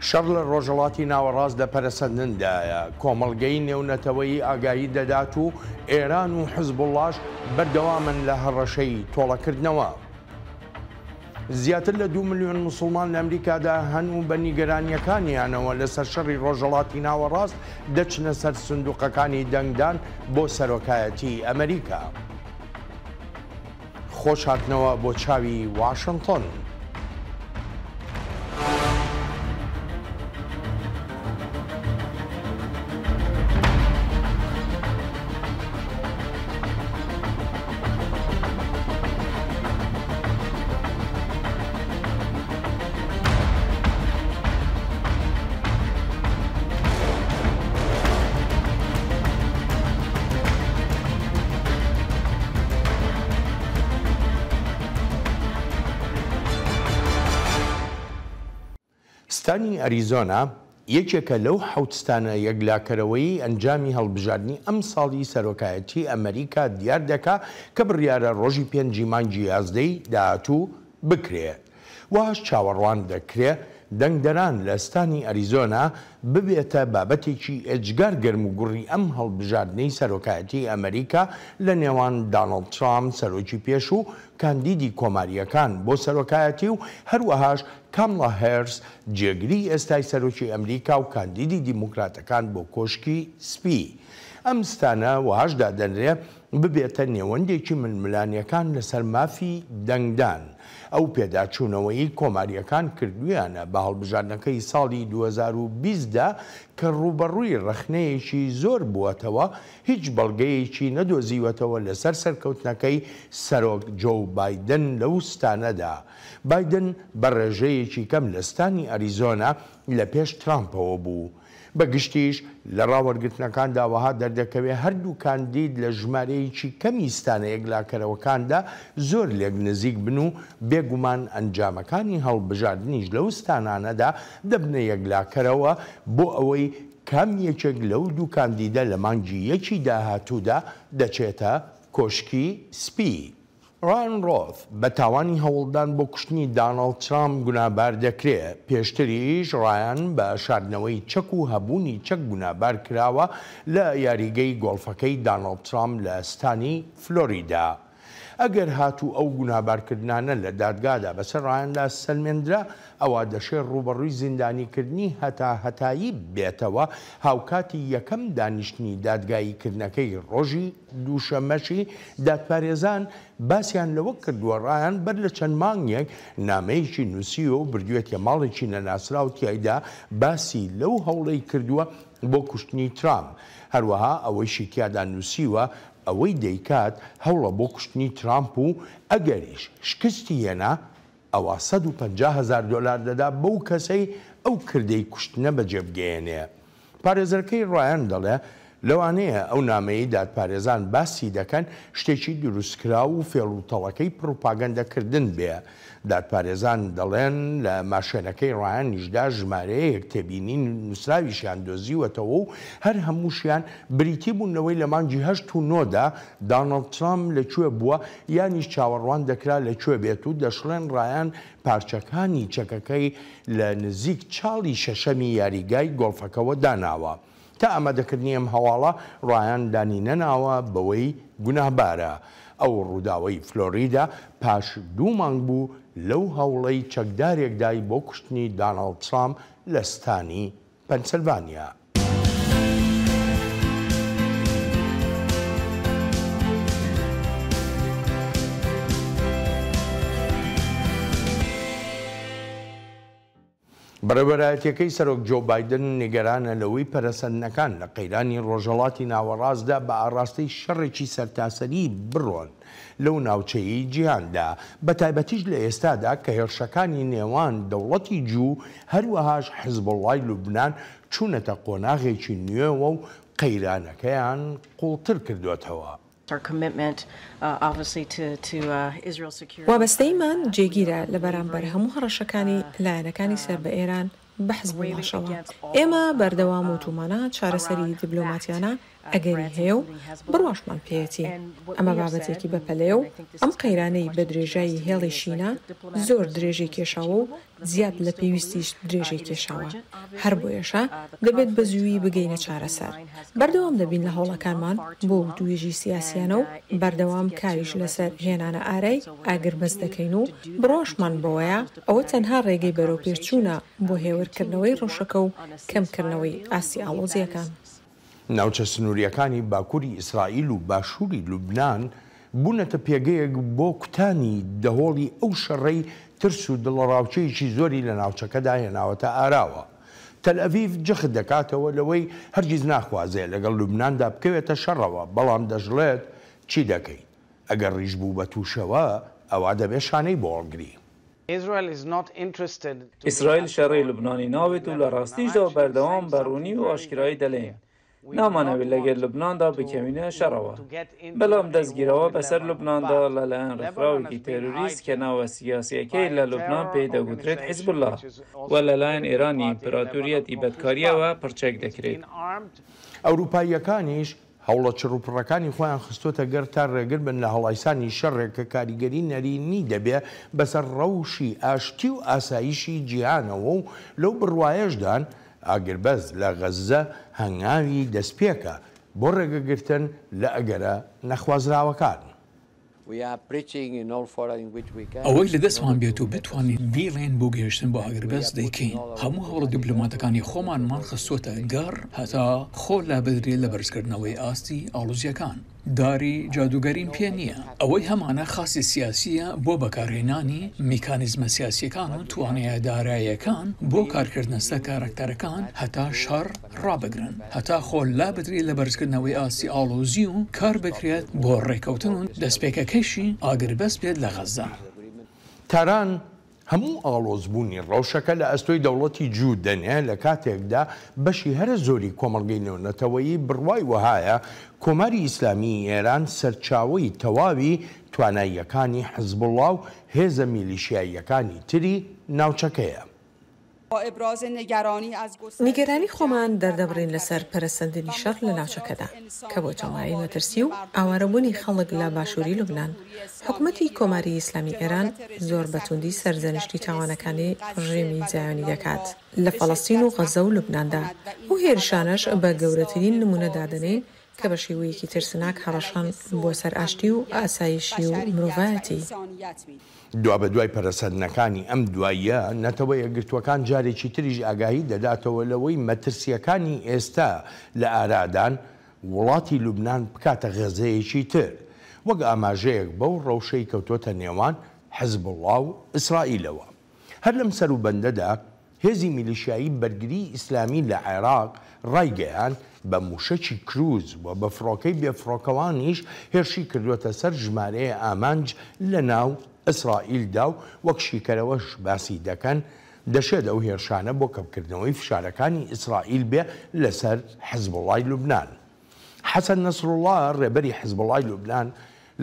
شەڕ لە ڕۆژهەڵاتی ناوەڕاست لە پەرەسەندندایە کۆمەڵگەی نێونەتەوەی ئاگایی دەدات و ئێران و حزبوڵڵاش بەردەوامن لە هەڕەشەی تۆڵەکردنەوە. زیاتر لە 2 ملیۆن موسڵمان لە ئەمریکادا هەن و بە نیگەرانیەکانیانەوە لەسەر شەڕی ڕۆژهەڵاتی ناوەڕاست دەچنە سەر سندوقەکانی دەنگدان بۆ سەرۆکایەتی ئەمریکا. خۆش هاتنەوە بۆ چاوی واشنگتن. ستانی ئەریزۆنا یەکێکە لەو حەوتستانە یەکلاکەرەوەی ئەنجامی هەڵبژاردننی ئەم ساڵی سەرۆکایەتی ئەمریکا دیار دەکا کە بڕیارە ڕۆژی 5 مانگی یازدەی داهاتوو بکرێت. واش چاوەڕوان دەکرێت دەنگدەران لە ستانی ئەریزۆنا ببێتە بابەتێکی ئەجگار گەرم و گوڕی ئەم هەڵبژاردنەی سەرۆکایەتی ئەمریکا لە نێوان دانەڵد ترامپ سەرۆکی پێش و کاندیدی کۆماریەکان بۆ سەرۆکایەتی و هەروەهاش کاملا هێرس جێگری ئێستای سەرۆکی ئەمریکا و کاندیدی دیموکراتەکان بۆ کۆشکی سپی. ئەم ستانە وهاشدا دەنرێ ببێتە نێوەندێکی ململانیەکان لەسەر مافی دەنگدان. ئەو پێداچوونەوەی کۆماریەکان کردویانە بە هەڵبژاردنەکەی ساڵی 2020دا کە ڕوبەڕووی ڕەخنەیەکی زۆر بووەتەوە هیچ بەڵگەیەکی نەدۆزیوەتەوە لەسەر سەرکەوتنەکەی سەرۆک جۆ بایدن لەو ستانەدا. بایدن بە ڕێژەیەکی کەم لە ستانی ئەریزۆنا لە پێش ترامپەوە بوو. بەگشتیش لە ڕاوەرگرتنەکاندا وەها دەردەکەوێت هەردوو کاندید لە ژمارەیەکی کەمی ستانە یەکلاکەرەوەکاندا زۆر لێک نزیک بن و بێگومان ئەنجامەکانی هەڵبژاردننیش لەو ستانانەدا دەبنە یەکلاکەرەوە بۆ ئەوەی کام یەکێک لەو دوو کاندیدە لە مانگی یەکی داهاتوودا دەچێتە کۆشکی سپی. ڕایان ڕۆث بە تاوانی هەوڵدان بۆ کوشتنی دانەڵد ترامپ گونابار دەکرێت. پێشتریش ڕایان بە شاردنەوەی چەک و هەبوونی چەک گونابار کراوە لە یاریگەی گۆڵفەکەی دانەڵد ترامپ لە ستانی فلۆریدا. ئەگەر هاتوو ئەو گونابارکردانە لە دادگادا بەسەر ڕایاندا سەلمێنرا ئەوە دەشێت ڕوبەڕووی زیندانیکردنی هەتایی بێتەوە هاوکاتی یەکەم دانیشتنی دادگاییکردنەکەی ڕۆژی دووشەمەشی دادپارێزان باسییان لەوە کردووە ڕایان بەر لە چەند مانگێک نامەیەکی نووسیوە و بردوێتە ماڵێکی نەناسرا و تیایدا باسی لەو هەوڵەی کردووە بۆ کوشتنی ترامپ. هەروەها ئەوەی شیکیادا نووسیوە ئەوەی دەیکات هەوڵە بۆ کوشتنی ترامپ و ئەگەریش شکستی هێنا ئەوە $150,000 دەدا بەو کەسەی ئەو کردەی کوشتنە بەجێبگەێنێ. پارێزەرەکەی ڕایان دەڵێ لەوانەیە ئەو نامەیە دادپارێزان باسی دەکەن شتێکی دروستکرا و فێڵوتەڵەکەی پروپاگەندەکردن بێ. دادپارێزان دەڵێن لە ماشێنەکەی ڕایانیشدا ژمارەیەک تێبینی نووسراویشیان دۆزیوەتەوە و هەر هەمووشیان بریتی بوونەوەی لە مانگی 8 و 9دا دانەڵد ترامپ لەکوێ بووە یانیش چاوەڕوان دەکرا لەکوێ بێت و دەشڵێن ڕایان پارچەکانی چەکەکەی لە نزیک چاڵی شەشەمی یاریگای گۆڵفەکەەوە داناوە. تا ئامادەکردنی ئەم هەواڵە ڕایان دانی نەناوە بەوەی گوناهبارە. ئەو ڕووداوەی فلۆریدا پاش 2 مانگ بوو لەو هەوڵەی چەکدارێکدای بۆ کوشتنی دانەڵد ترامپ لە ستانی پەنسیلڤانیا. بەڕێوەبەرایەتیەکەی سەرۆک جۆ بایدن نیگەرانە لەوەی پەرەسەندنەکان لە قەیرانی ڕۆژهەڵاتی ناوەڕاستدا بە ئاڕاستەی شەڕێکی سەرتاسەری بڕۆن لەو ناوچەیی جیهاندا بە تایبەتیش لە ئێستادا کە هێرشەکانی نێوان دەوڵەتی جوو هەروەهاش حیزبوڵڵای لوبنان چوونەتە قۆناغێکی نوێوە و قەیرانەکەیان قوڵتر کردوێتەوە. وابەستەیمان جێگیرە لە بەرامبەر هەموو هەڕەشەکانی لایەنەکانی سەر بە ئێران بە حیزبوڵڵاشەوە. ئێمە بەردەوام و تومانە چارەسەری دیبلۆماتیانە ئەگەری هەیە و بڕواشمان پێێتی ئەمە بابەتێکی بەپەلێ و ئەم قەیرانەی بە درێژایی هێڵی شینە زۆر درێژەی کێشاوە و زیاد لە پێویستیش درێژەی کێشاوە هەر بۆیەشە دەبێت بە زووی بگەینە چارەسەر بەردەوام دەبین لە هەوڵەکانمان بۆ توێژی سیاسیانە و بەردەوام کاریش لەسەر هێنانە ئارەی ئاگربەست دەکەین و بڕۆشمان بەوەیە ئەوە تەنها ڕێگەی بەرەو پێچوونە بۆ هێورکردنەوەی ڕۆژەکە و کەمکردنەوەی ئاسی ئاڵۆزیەکان. ناوچە سنووریەکانی باکووری ئیسرائیل و باشووری لوبنان بوونەتە پێگەیەک بۆ کوتانی دەهۆڵی ئەو شەڕەی ترس و دڵڕاوچەیەکی زۆری لە ناوچەکەدا هێناوەتە ئاراوە. تەل ئەڤیڤ جەخت دەکاتەوە لەوەی هەرگیز ناخوازێ لەگەڵ لوبناندا بکەوێتە شەڕەوە بەڵام دەژڵێت چی دەکەی ئەگەر ڕیژ بوو بە تووشەوە ئەوا دەبێ شانەی بۆ هەڵگری. ئیسرائیل شەڕی لوبنانی ناوێت و لە ڕاستیشدا بەردەوام بەڕوونی و ئاشکرایی دەڵێن نامانەوێت لەگەل لوبناندا بکەوینە شەڕەوە بەڵام دەستگیرەوە بەسەر لوبناندا لەلایەن ڕێکخراوێکی تێرۆریست کە ناوە سیاسیەکەی لە لوبنان پێی دەگوترێت حیزب الله و لەلایەن ئێرانی ئیمپراتۆریەتی بەدکاریەوە پڕچێک دەکرێت. ئەوروپاییەکانیش هەوڵە چڕوپڕەکانی خۆیان خستۆتە گەر تا ڕێگر بن لە هەڵایسانی شەڕێک کە کاریگەری نەرینی دەبێ بەسەر ڕەوشی ئاشتی و ئاسایشی جیهانەوە و لەو بڕوایەشدان ئاگربەز لە غەزە هەنگاوی دەستپێکە بۆ ڕێگەگرتن لە ئەگەرە نەخوازراوەکان. ئەوەی لە دەستمان بێت و بتوانین بیڵێن بۆ گەیشتن بۆ ئاگربەز دەیکەین هەموو هەوڵە دیپلۆماتەکانی خۆمانمان خستۆتە گەڕ هەتا خۆ لا بدرێت لە بەرزکردنەوەی ئاستی ئاڵوزیەکان. داری جادوگەرین پێ نییە ئەوەی هەمانە خاصی سیاسیە بۆ بەکارهێنانی میکانیزمە سیاسیەکان و توانەیە داراییەکان بۆ کارکردنەسە کارکتەرەکان هەتا شەڕ ڕابگرن هەتا خۆ لا بدرێت لە بەرزکردنەوەی ئاستی ئاڵۆزی و کار بکرێت بۆ ڕێکەوتن و دەستپێکەکەشی ئاگربەست بێت لە غەزە. تاران هەموو ئاڵۆزبوونی ڕەوشەکە لە ئەستۆی دەوڵەتی جوود دەنێ لە کاتێکدا بەشی هەرە زۆری کۆمەڵگەی نێونەتەوەیی بڕوای وەهایە کۆماری ئیسلامی ئێران سەرچاوەی تەواوی تواناییەکانی حیزب الله و هێزە میلیشیاییەکانی تری ناوچەکەیە. نیگەرانی خۆمان دەردەبڕین لەسەر پەرەسەندنی شەڕ لە ناوچەکەدا کە بۆ تۆماری مەترسی و ئاوارەبوونی خەڵک لە باشووری لوبنان حکوومەتی کۆماری ئیسلامی ئێران زۆر بەتوندی سەرزەنشتی تاوانەکانی ڕژێمی جیهانی دەکات لە فەڵەستین و غەزە و لوبناندا و هێرشانەش بە گەورەترین نمونەدادنین کە بە شێوەیەکی ترسناک هەڕەشان بۆ سەر ئاشتی و ئاسایشی و مرۆڤایەتی. دوا بە دوای پەرەسەندنەکانی ئەم دواییە نەتەوە یەکگرتوەکان جارێکی تریژ ئاگاهی دەداتەوە لەوەی مەترسیەکانی ئێستا لە ئارادان وڵاتی لوبنان بکاتە غەزەیەکی تر وەک ئاماژەیەک بەو ڕەوشەی کەوتۆتە نێوان حیزب الله و ئیسرائیلەوە. هەر لەم سەروبەندەدا هێزی میلیشیایی بەرگری ئیسلامی لە عێراق ڕایگەیان بە موشەکی کروز و بە فڕۆکەی بێفڕۆکەوانیش هێرشی کردوێتە سەر ژمارەیە ئامانج لە ناو ئیسرائیلدا و وەک شیکەرەوەش باسی دەکەن دەشێت ئەو هێرشانە بۆ کەمکردنەوەی فشارەکانی ئیسرائیل بێ لەسەر حیزب اللهی لوبنان. حەسەن نەسڕوڵڵا ڕێبەری حیزب اللهی لوبنان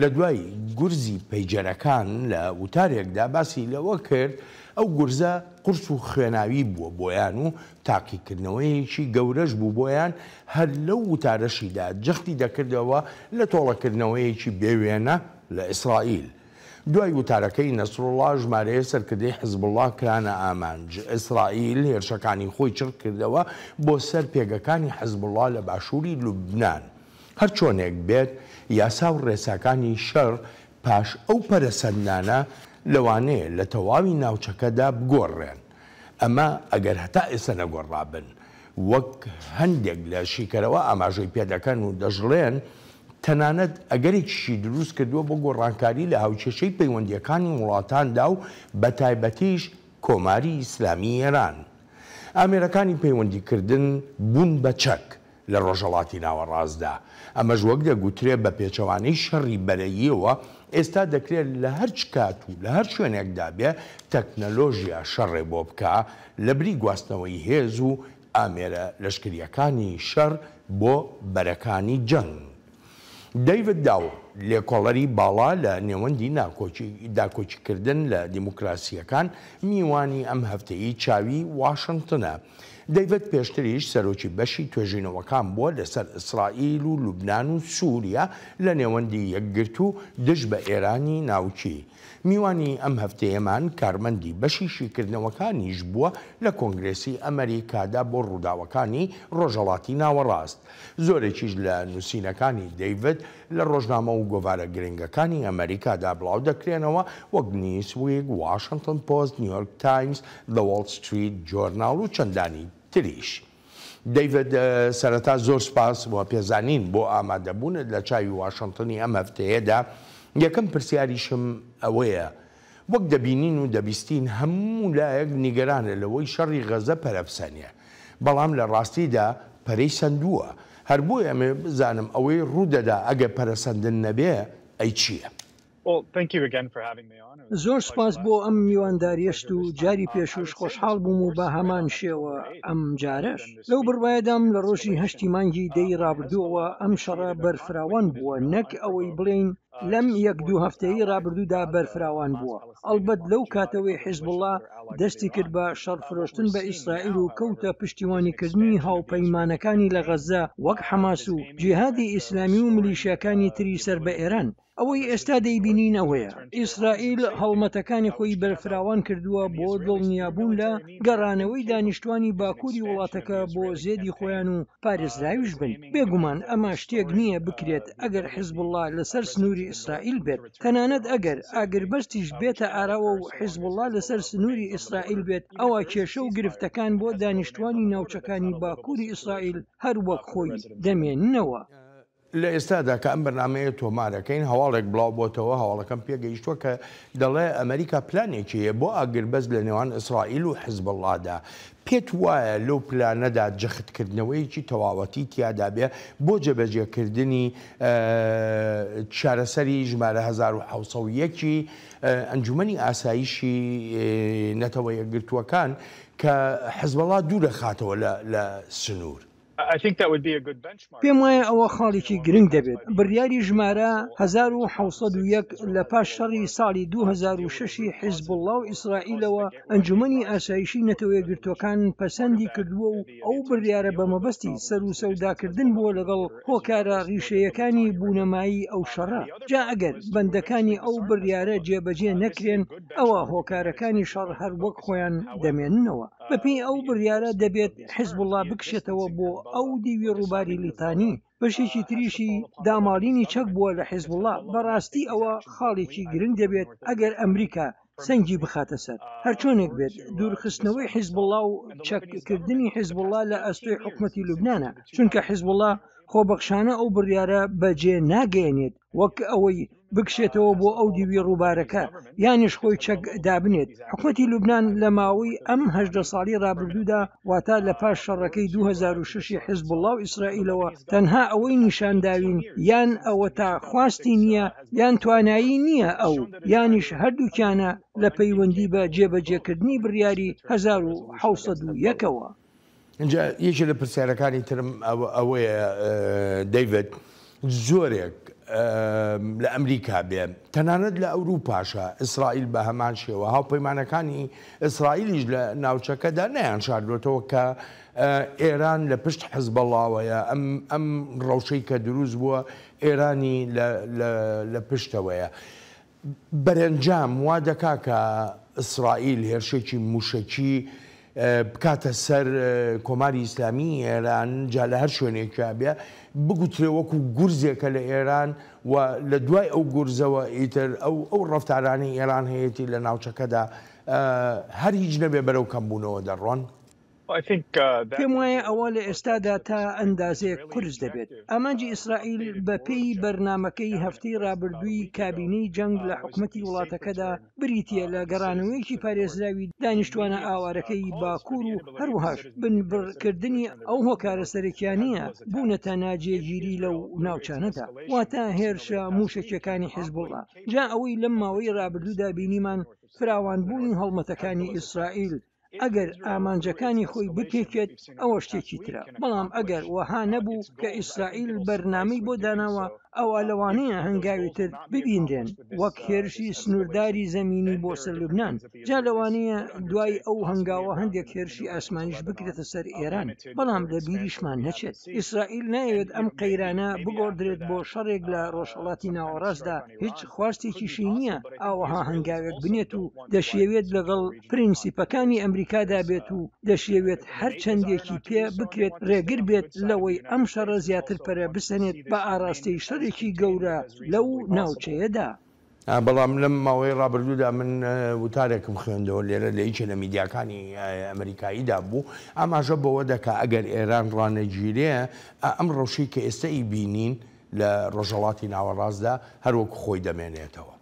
لە دوای گورزی پەیجەرەکان لە وتارێکدا باسی لەوە کرد ئەو گورزە قورس و خوێناوی بووە بۆیان و تاقیکردنەوەیەکی گەورەش بوو بۆیان هەر لەو وتارەشیدا جەختی دەکردەوە لە تۆڵەکردنەوەیەکی بێوێنە لە ئیسرائیل. دوای وتارەکەی نەسڕوڵڵا ژمارەیە سەرکردەی حیزب الله کرانە ئامانج. ئیسرائیل هێرشەکانی خۆی چڕ کردەوە بۆ سەر پێگەکانی حیزب الله لە باشووری لوبنان. هەر چۆنێک بێت یاسا و ڕێساکانی شەڕ پاش ئەو پەرەسەندانە لەوانەیە لە تەواوی ناوچەکەدا بگۆڕێن. ئەمە ئەگەر هەتا ئێستا نەگۆڕابن وەک هەندێک لە شیکەرەوە ئاماژەی پێدەکەن و دەژڵێن تەنانەت ئەگەرێکیشی دروست کردووە بۆ گۆڕانکاری لە هاوکێشەی پەیوەندیەکانی وڵاتاندا و بە تایبەتیش کۆماری ئیسلامی ئێران. ئامێرەکانی پەیوەندیکردن بوون بە چەک لە ڕۆژهەڵاتی ناوەڕاستدا. ئەمەش وەک دەگوترێت بە پێچەوانەی شەڕی بەرەییەوە ئێستا دەکرێت لە هەرچ کات و لە هەر شوێنێکدا بێ تەکنەلۆژیا شەڕێ بۆ بکە لە بری گواستنەوەی هێز و ئامێرە لەشکریەکانی شەڕ بۆ بەرەکانی جەنگ. دەیڤد داو لێکۆڵەری باڵا لە نێوەندی داکۆچیکردن لە دیموکراسیەکان میوانی ئەم هەفتەیی چاوی واشنگتنە. دەیڤد پێشتریش سەرۆکی بەشی توێژینەوەکان بووە لەسەر ئیسرائیل و لوبنان و سووریا لە نێوەندی یەکگرت و دژ بە ئێرانی ناوچی. میوانی ئەم هەفتەیەمان کارمەندی بەشی شیکردنەوەکانیش بووە لە کۆنگرێسی ئەمریکادا بۆ ڕووداوەکانی ڕۆژهەڵاتی ناوەڕاست. زۆرێکیش لە نووسینەکانی دەیڤد لە ڕۆژنامە و گۆڤارە گرنگەکانی ئەمریکادا بڵاو دەکرێنەوە وەک نیوزویک، واشنگتن پۆست، نیویۆرک تایمز، دە وۆڵ ستریت جۆرناڵ و چەندانی تریش. دەیڤد سەرەتا زۆر سپاس بۆ پێزانین بۆ ئامادەبوونت لە چاوی واشنگتنی ئەم هەفتەیەدا. یەکەم پرسیاریشم ئەوەیە، وەک دەبینین و دەبیستین هەموو لایەک نیگەرانە لەوەی شەڕی غەزە پەرەپسەنیە، بەڵام لە ڕاستیدا پەرەی سندووە. هەر بۆ ئەمێ بزانم ئەوەی ڕوودەدا ئەگە پەرەسەندن نەبێ ئەی چییە؟ زۆر سپاس بۆ ئەم میوانداریەشت و جاری پێشوش خۆشحاڵ بووم و بە هەمان شێوە ئەم جارش لەو بڕوایەدام لە ڕۆژی 8 مانگی دەی ڕابردووەوە ئەم شەڕە بەرفراوان بووە، نەک ئەوەی بڵێن لەم 1-2 هەفتەیە ڕابردوودا بەرفراوان بووە. ئەلبەت لەو کاتەوەی حیزبوڵڵا دەستی کرد بە شەڕفرۆشتن بە ئیسرائیل و کەوتە پشتیوانیکردنی هاوپەیمانەکانی لە غەزە وەک حەماس و جیهادی ئیسلامی و ملیشیاکانی تری سەر بە ئێران. ئەوەی ئێستا دەیبینین ئەوەیە ئیسرائیل هەڵمەتەکانی خۆی بەرفراوان کردووە بۆ دڵنیابوون لە گەڕانەوەی دانیشتوانی باکووری وڵاتەکە بۆ زێدی خۆیان و پارێزراویش بن. بێگومان ئەمە شتێک نییە بکرێت ئەگەر حیزبوڵڵا لەسەر سنووری ئیسرائیل بێت، تەنانەت ئەگەر ئاگربەستیش بێتە ئاراوە و حیزبوڵڵا لەسەر سنووری ئیسرائیل بێت، ئەوە کێشە و گرفتەکان بۆ دانیشتوانی ناوچەکانی باکووری ئیسرائیل هەر وەک خۆی دەمێننەوە. لە ئێستادا کە ئەم بەرنامەیە تۆمارەکەین هەواڵێک بڵاو بۆتەوە، هەواڵەکەم پێگەیشتووە کە دەڵێ ئەمریکا پلانێکیە بۆ ئاگربەست لە نێوان ئیسرائیل و حیزبوڵڵادا. پێت وایە لەو پلانەدا جەختکردنەوەیکی تەواوەتی تیادا بێ بۆ جێبەجێکردنی چارەسەری ژمارە 1970 ئەنجومەنی ئاسایشی نەتەوە یەکگرتووەکان کە حیزبوڵڵا دوو دەخاتەوە لە سنوور؟ پێم وایە ئەوە خاڵێکی گرنگ دەبێت. بڕیاری ژمارە 1970 لە پاش شەڕی ساڵی 2006 حیزبوڵڵا و ئیسرائیلەوە ئەنجومەنی ئاسایشی نەتەوە یەکگرتووەکان پەسەندی کردووە و ئەو بڕیارە بە مەبەستی سەر و سەوداکردن بۆ لەگەڵ هۆکارە ڕیشەیەکانی بوونەمایی ئەو شەڕە. جا ئەگەر بەندەکانی ئەو بڕیارە جێبەجێ نەکرێن، ئەوە هۆکارەکانی شەڕ هەر وەک خۆیان دەمێننەوە. بەپێی ئەو بڕیارە دەبێت حیزبوڵڵا بکشێتەوە بۆ ئەو دیوی ڕووباری لیتانی. بەشێکی تریشی داماڵینی چەک بووە لە حیزبوڵڵا. بەڕاستی ئەوە خاڵێکی گرنگ دەبێت ئەگەر ئەمریکا سەنگی بخاتە سەر. هەرچۆنێک بێت دوورخستنەوەی حیزبوڵڵا و چەککردنی حیزبوڵڵا لە ئەستۆی حکومەتی لوبنانە، چونکە حیزبوڵڵا خۆبەخشانە ئەو بڕیارە بەجێ ناگەێنێت وەک ئەوەی بکشێتەوە بۆ ئەو دیوی ڕووبارەکە یانیش خۆی چەک دابنێت. حکومەتی لوبنان لە ماوەی ئەم 18 ساڵی ڕابردوودا واتە لە پاش شەڕەکەی 2006 حیزبوڵڵا و ئیسرائیلەوە تەنها ئەوەی نیشانداوین یان ئەوە تا خواستی نییە یان توانایی نییە ئەو یانیش هەردووکیانە لە پەیوەندی بە جێبەجێکردنی بڕیاری 1970ەوە. اینجا یەکی لە پرسیارەکانی ترم ئەوەیە دەیڤد، زۆرێک لە ئەمریکا بێ تەنانەت لە ئەوروپاشە ئیسرائیل بە هەمان شێوە هاوپەیمانەکانی ئیسرائیلیش لە ناوچەکەدا نەیان شاردوێتەوە کە ئێران لە پشت حیزبوڵڵاوەیە. ئەم ڕەوشەی کە دروست بووە ئێرانی لە پشتەوەیە. بەرەنجام وا دەکا کە ئیسرائیل هێرشێکی موشەکی بکاتە سەر کۆماری ئیسلامی ئێران، جا لە هەر شوێنێکا بێ بگوترێ وەکو گورزێکە لە ئێران و لە دوای ئەو گورزەوە ئیتر ئەو ڕەفتارانی ئێران هەیەی لە ناوچەکەدا هەر هیچ نەبێ بەرەو کەمبوونەوە دەڕۆن. پێم وایە ئەوە لە ئێستادا تا ئەندازەیەک قرس دەبێت. ئامانجی ئیسرائیل بە پێی بەرنامەکەی هەفتەی ڕابردووی کابینەی جەنگ لە حکومەتی وڵاتەکەدا بریتە لە گەڕانەوەیەکی پارێزراوی دانیشتوانە ئاوارەکەی باکوور و هەروەهاش بنبڕکردنی ئەو هۆکارە سەرکیانیە بوونەتە ناجێگیری لەو ناوچانەدا، واتە هێرشە موشکیەکانی حیزبوڵڵا. جا ئەوەی لەم ماوەی ڕابردوودا بینیمان فراوانبوونی هەڵمەتەکانی ئیسرائیل ئەگەر ئامانجەکانی خۆی بپێکێت ئەوە شتێکی ترە. بەڵام ئەگەر وەها نەبوو کە ئیسرائیل بەرنامەی بۆ داناوە ئەوە لەوانەیە هەنگاویتر ببیندرێن وەک هێرشی سنوورداری زەمینی بۆ سەر لوبنان جا لەوانەیە دوای ئەو هەنگاوە هەندێک هێرشی ئاسمانیش بکرێتە سەر ئێران بەڵام لە بیریشمان نەچێت ئیسرائیل نایەوێت ئەم قەیرانە بگۆڕدرێت بۆ شەڕێک لە ڕۆژهەڵاتی ناوەڕاستدا هیچ خواستێکیشی نییە ئاوەها هەنگاوێک بنێت و دەشێوێت لەگەڵ پرینسیپەکانی ئەمریکادا بێت و دەشێوێت هەر چەندێکی پێ بکرێت ڕێگر بێت لەوەی ئەم شەڕە زیاتر پەرە بسەنێت بە ئاراستەی شەڕێکی گەورە لەو ناوچەیەدا. بەڵام لەم ماوەی ڕابردوودا من وتارێکم خوێندەوە لێرە لە هیچ لە میدیاکانی ئەمریکاییدا بوو ئاماژە بەوە دەکا ئەگەر ئێران ڕانەگیرێ ئەم ڕەوشەی کە ئێستای بینین لە ڕۆژهەڵاتی ناوەڕاستدا هەروەک خۆی دەمێنێتەوە.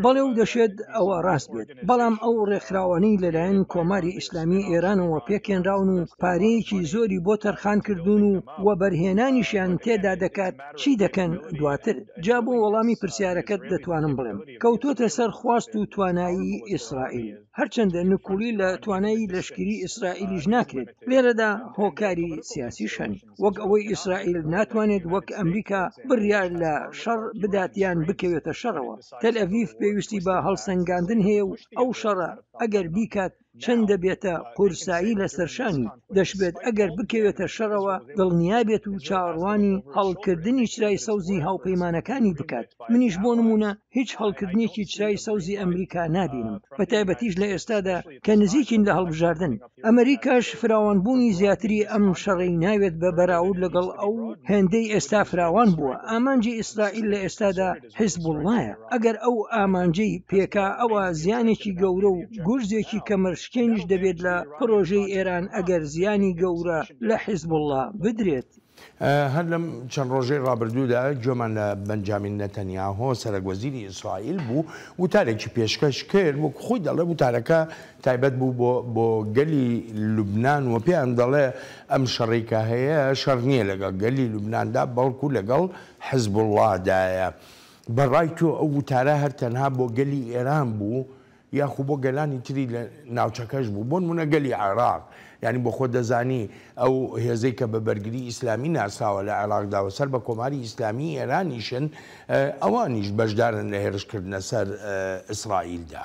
بەڵێ و دەشێت ئەوە ڕاست بێت بەڵام ئەو ڕێکخراوانەی لەلایەن کۆماری ئیسلامی ئێرانەوە پێکێنراون و پارەیەکی زۆری بۆ تەرخان کردوون و وە بەرهێنانیشیان تێدا دەکات چی دەکەن دواتر جا بۆ وەڵامی پرسیارەکەت دەتوانم بڵێم کەوتۆتە سەر خواست و توانایی ئیسرائیل هەرچەندە نکولی لە توانایی لەشکری ئیسرائیلیش ناکرێت لێرەدا هۆکاری سیاسی شەن وەک ئەوەی ئیسرائیل ناتوانێت وەک ئەمریکا بڕیار لە شەڕ بداتیان بکەوێتە شەڕەوە تەل ئەڤیڤ پێویستی بە هەڵسەنگاندن هەیە و ئەو شەڕە ئەگەر بیکات چەند دەبێتە قورسایی لە سەرشانی دەشبێت ئەگەر بکەوێتە شەڕەوە دڵنیابێت و چاڕوانی هەڵکردنی چرای سەوزی هاوپەیمانەکانی بکات منیش بۆ نمونە هیچ هەڵکردنیەکی چرای سەوزی ئەمریکا نابینم بە تایبەتیش لە ئێستادا کە نزیکین لە هەڵبژاردن ئەمریکاش فراوانبوونی زیاتری ئەم شەڕی ناوێت بە بەراورد لەگەڵ ئەو هێندەی ئێستا فراوان بووە ئامانجی ئیسرائیل لە ئێستادا حیزبوڵڵایە ئەگەر ئەو ئامانجەی پێکا ئەوە زیانێکی گەورە و گورزێکی کەمەرشکێنیش دەبێت لە پرۆژەی ئێران ئەگەر زیانی گەورە لە حیزبوڵڵا بدرێت. هەر لەم چەند ڕۆژەی ڕابردوودا گوێمان لە بەنجامین نەتەنیاهۆ سەرۆکوەزیری ئیسرائیل بوو وتارێکی پێشکەش کرد وەک خۆی دەڵێ وتارەکە تایبەت بوو بۆ گەلی لوبنان و پێیان دەڵێ ئەم شەڕێکە هەیە شەڕ نییە لەگەڵ گەلی لوبناندا بەڵکو لەگەڵ حیزبوڵڵادایە بەڕای تۆ ئەو وتارە هەر تەنها بۆ گەلی ئێران بوو یاخو بۆ گەلانی تری لە ناوچەکەش بوو بۆ نمونە گەلی عێراق یعنی بۆ خۆ دەزانی ئەو هێزەی کە بە بەرگری ئیسلامی ناساوە لە عێراقداوە سەر بە کۆماری ئیسلامی ئێرانیشن ئەوانیش بەشدارن لە هێرشکردنە سەر ئیسرائیلدا.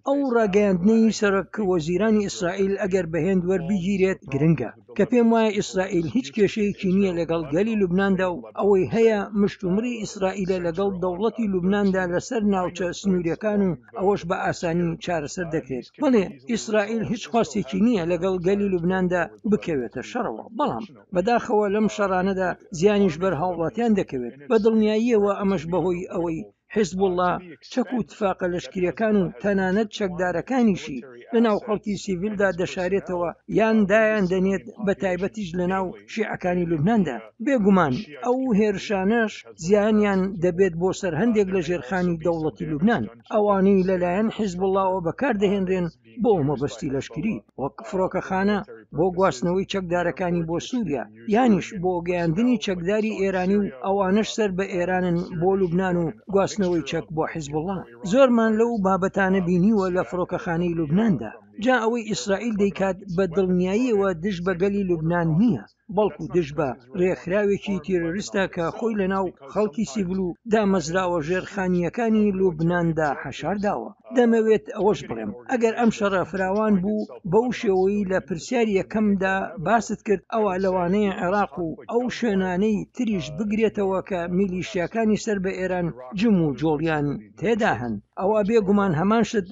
ئەو ڕاگەیاندنەی سەرۆک وەزیرانی ئیسرائیل ئەگەر بەهێند وەربگیرێت گرنگە کە پێم وایە ئیسرائیل هیچ کێشەیەکی نییە لەگەڵ گەلی لوبناندا و ئەوەی هەیە مشتومڕی ئیسرائیلە لەگەڵ دەوڵەتی لوبناندا لەسەر ناوچە سنووریەکان و ئەوەش بە ئاسانی چارەسەر دەکرێت بەڵێ ئیسرائیل هیچ خواستێکی نییە لەگەڵ گەلی لوبناندا بکەوێتە شەڕەوە بەڵام بەداخەوە لەم شەڕانەدا زیانیش بەر هاوڵاتیان دەکەوێت بە دڵنیاییەوە ئەمەش بەهۆی ئەوەی حیزبوڵڵا چەک و تفاقە لەشکریەکان و تەنانەت چەکدارەکانیشی لە ناو خەڵکی سیڤیلدا دەشارێتەوە یان دایان دەنێت بە تایبەتیش لە ناو شیعەکانی لوبناندا بێگومان ئەو هێرشانەش زیانیان دەبێت بۆ سەر هەندێک لە ژێرخانی دەوڵەتی لوبنان ئەوانەی لەلایەن حیزبوڵڵاوە بەکاردەهێنرێن بۆ مەبەستی لەشکری وەک فڕۆکەخانە بۆ گواستنەوەی چەکدارەکانی بۆ سووریا یانیش بۆ گەیاندنی چەکداری ئێرانی و ئەوانش سەر بە ئێرانن بۆ لوبنان و گواستنەوەی چەک بۆ حیزبوڵڵا زۆرمان لەو بابەتانە بینیوە لە فڕۆکەخانەی لوبناندا جا ئەوەی ئیسرائیل دەیکات بە دڵنیاییەوە دژ بە گەلی لوبنان نییە بەڵکو دژ بە ڕێکخراوێکی تێرۆریستە کە خۆی لە ناو خەڵکی سیڤیل و دامەزراوە ژێرخانیەکانی لوبناندا حەشارداوە دەمەوێت ئەوەش بڵێم ئەگەر ئەم شەڕە فراوان بوو بەو شێوەی لە پرسیاری یەکەمدا باست کرد ئەوە لەوانەیە عێراق و ئەو شوێنانەی تریش بگرێتەوە کە میلیشیاکانی سەر بە ئێران جم و جۆڵیان تێدا هەن ئەوە بێگومان هەمان شت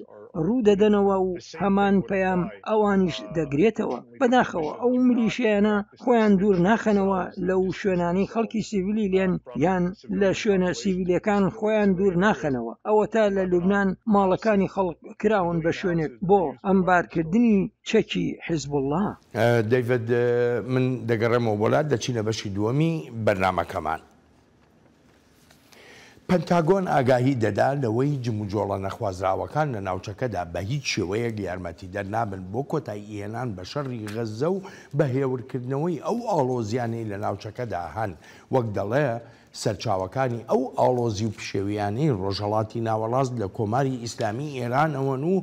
ڕوو دەدەنەوە و هەمان پەیام ئەوانیش دەگرێتەوە بەداخەوە ئەو میلیشیانە خۆیان دوور ناخەنەوە لەو شوێنانەی خەڵکی سیڤیلی لێن یان لە شوێنە سیڤیلەکان خۆیان دوور ناخەنەوە ئەوە تا لە لوبنان ماڵەکانی خەڵک کراون بە شوێنێک بۆ ئەمبارکردنی چەکی حیزبوڵڵا. دەیڤد من دەگەڕێمەوە وڵات دەچینە بەشی دووەمی بەرنامەکەمان. پەنتاگۆن ئاگاهی دەدا لەوەی جموجۆڵە نەخوازراوەکان لە ناوچەکەدا بە هیچ شێوەیەک یارمەتی دەرنابن بۆ کۆتایی هێنان بە شەڕی غەزە و بەهێورکردنەوەی ئەو ئاڵۆزیانەی لە ناوچەکەدا هەن وەک دەڵێ سەرچاوەکانی ئەو ئاڵۆزی و پشێویانەی ڕۆژهەڵاتی ناوەڕاست لە کۆماری ئیسلامی ئێرانەوەن و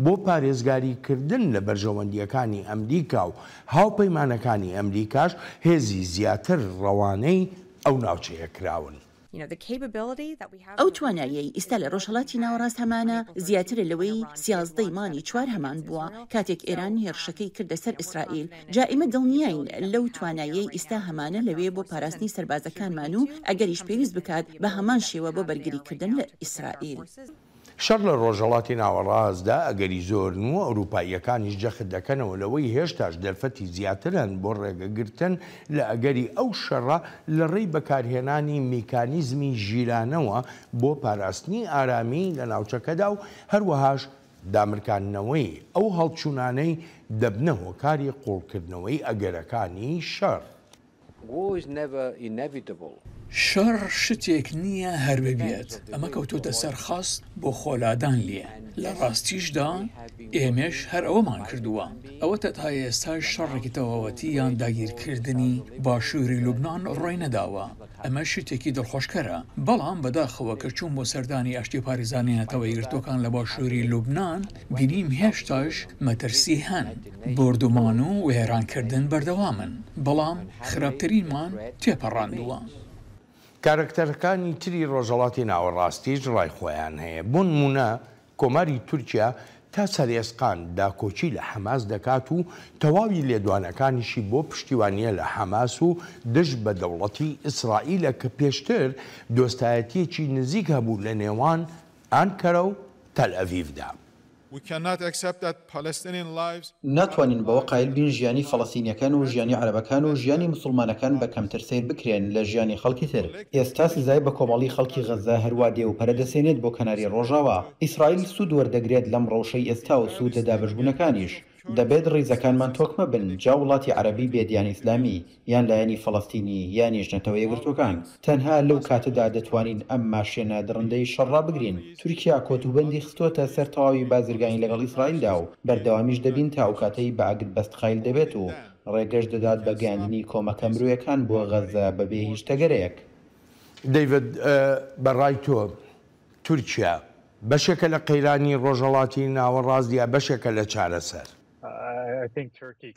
بۆ پارێزگاریکردن لە بەرژەوەندیەکانی ئەمریکا و هاوپەیمانەکانی ئەمریکاش هێزی زیاتر ڕەوانەی ئەو ناوچەیە کراون. ئەو توانایەی ئێستا لە ڕۆژهەڵاتی ناوەڕاست هەمانە زیاترە لەوەی 11 مانگی 4 هەمان بووە کاتێک ئێران هێرشەکەی کردە سەر ئیسرائیل. جا ئێمە دڵنیاین لەو توانایەی ئێستا هەمانە لەوێ بۆ پاراستنی سەربازەکانمان و ئەگەریش پێویست بکات بە هەمان شێوە بۆ بەرگریکردن لە ئیسرائیل. شەڕ لە ڕۆژهەڵاتی ناوەڕاستدا ئەگەری زۆرن و ئەوروپاییەکانیش جەخت دەکەنەوە لەوەی هێشتاش دەرفەتی زیاترن بۆ ڕێگەگرتن لە ئەگەری ئەو شەڕە لە ڕێی بەکارهێنانی میکانیزمی ژیرانەوە بۆ پاراستنی ئارامی لە ناوچەکەدا و هەروەهاش دامرکاندنەوەی ئەو هەڵچوونانەی دەبنە هۆکاری قوڵکردنەوەی ئەگەرەکانی شەڕ. شەڕ شتێک نییە هەر ببێت ئەمە کەوتۆتە سەرخاست بۆ خۆلادان لێ لە ڕاستیشدا ئێمەش هەر ئەوەمان کردووە ئەوە تا ئێستاش شەڕێکی تەواوەتی یان داگیرکردنی باشووری لوبنان ڕۆی نەداوە ئەمە شتێکی دڵخۆشکەرە بەڵام بەداخەوە کە چوون بۆ سەردانی ئاشتی پارێزانێنەتەوە یەکگرتوەکان لە باشووری لوبنان بینیم هێشتاش مەترسی هەن بردومان و وێرانکردن بەردەوامن بەڵام خراپترینمان تێپەڕاندووە. کارکتەرەکانی تری ڕۆژهەڵاتی ناوەڕاستیش ڕای خۆیان هەیە بۆ نمونە کۆماری تورکیا تا سەرێسقان داکۆچی لە حەماس دەکات و تەواوی لێدوانەکانیشی بۆ پشتیوانیە لە حەماس و دژ بە دەوڵەتی ئیسرائیلە کە پێشتر دۆستایەتیەکی نزیک هەبوو لە نێوان ئانکەرە و تەل ئەڤیڤدا. ناتوانین بەوە قایل بین ژیانی فەڵەستینیەکان و ژیانی عەرەبەکان و ژیانی موسڵمانەکان بە کەمتر سیر بکرێن لە ژیانی خەڵکی تر. ئێستا سزای بە کۆمەڵی خەڵکی غەزە هەروە دێوپەرە دەسێنێت بۆ کەناری ڕۆژاوە. ئیسرائیل سوود وەردەگرێت لەم ڕەوشەی ئێستا و سوود لە دابەشبوونەکانیش. دەبێت ڕیزەکانمان تۆکمە بن جا وڵاتی عەرەبی بێدیان ئیسلامی یان لایەنی فەڵەستینی یان نیشتنەوە یەکگرتوەکان تەنها لەو کاتەدا دەتوانین ئەم ماشێنە دڕندەی شەڕا بگرین. تورکیا کۆتوبەندی خستۆتە سەر تەواوی بازرگانی لەگەڵ ئیسرائیلدا و بەردەوامیش دەبین تا ئەو کاتەی بە ئاگت بەستقایل دەبێت و ڕێگەش دەدات بە گەیاندنی کۆمەکە مرۆیەکان بۆ غەزە بەبێ هیچ تەگەرەیەک. دەیڤد بەڕای تۆ تورکیا بەشێکە لە قەیرانی ڕۆژهەڵاتی ناوەڕاست یا بەشێکە لە چارەسەر؟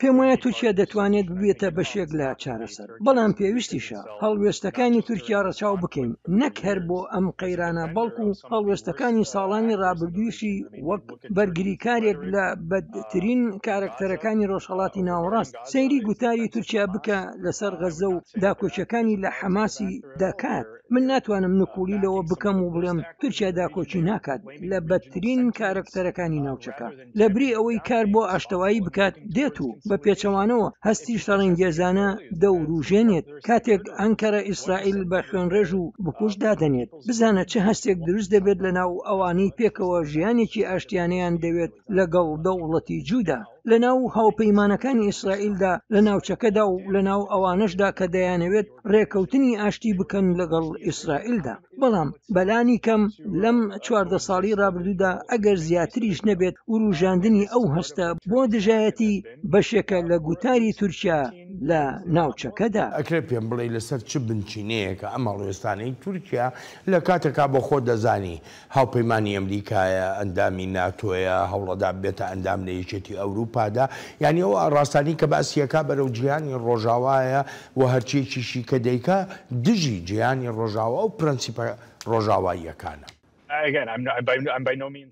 پێم وایە تورکیا دەتوانێت ببێتە بەشێک لە چارەسەر بەڵام پێویستیشە هەڵوێستەکانی تورکیا ڕەچاو بکەین نەک هەر بۆ ئەم قەیرانە بەڵکو هەڵوێستەکانی ساڵانی ڕابردوویشی وەک بەرگریکارێک لە بەدترین کارکتەرەکانی ڕۆژهەڵاتی ناوەڕاست سەیری گوتاری تورکیا بکە لەسەر غەزە و داکۆچەکانی لە حەماسی دەکات. من ناتوانم نکولی لەوە بکەم و بڵێم تورکیا داکۆچی ناکات لە بەدترین کارکتەرەکانی ناوچەکە لە بری ئەوەی کار بۆ ئاشتەوایی بکات دێت و بە پێچەوانەوە هەستی شەڕەنگێزانە دەوروژێنێت کاتێک ئەنکەرە ئیسرائیل بە خوێنڕێژ و بکوش دادەنێت بزانە چه هەستێک دروست دەبێت لە ناو ئەوانەی پێکەوە ژیانێکی ئاشتیانەیان دەوێت لەگەڵ دەوڵەتی جوودا لە ناو هاوپەیمانەکانی ئیسرائیلدا لە ناوچەکەدا و لە ناو ئەوانەشدا کە دەیانەوێت ڕێکەوتنی ئاشتی بکەن لەگەڵ ئیسرائیلدا. بەڵام بەلانی کەم لەم 14 ساڵی ڕابردوودا ئەگەر زیاتریش نەبێت وروژاندنی ئەو هەستە بۆ دژایەتی بەشێکە لە گوتاری تورکیا لە ناوچەکەدا. ئەکرێ پێم بڵێ لەسەر چ بنچینەیە کە ئەم هەڵوێستانەی تورکیا لە کاتێکا بۆ خۆ دەزانی هاوپەیمانی ئەمریکایە ئەندامی ناتۆیە هەوڵەدا بێتە ئەندام لە یەکێتی ئەوروپادا یعنی ئەو ڕاستانی کە باسیەکە بەرەو جیهانی ڕۆژاوایە و هەرچێکیشی کە دەیکا دژی جیهانی ڕۆژاوا و پرەنسیپە ڕۆژاواییەکانە.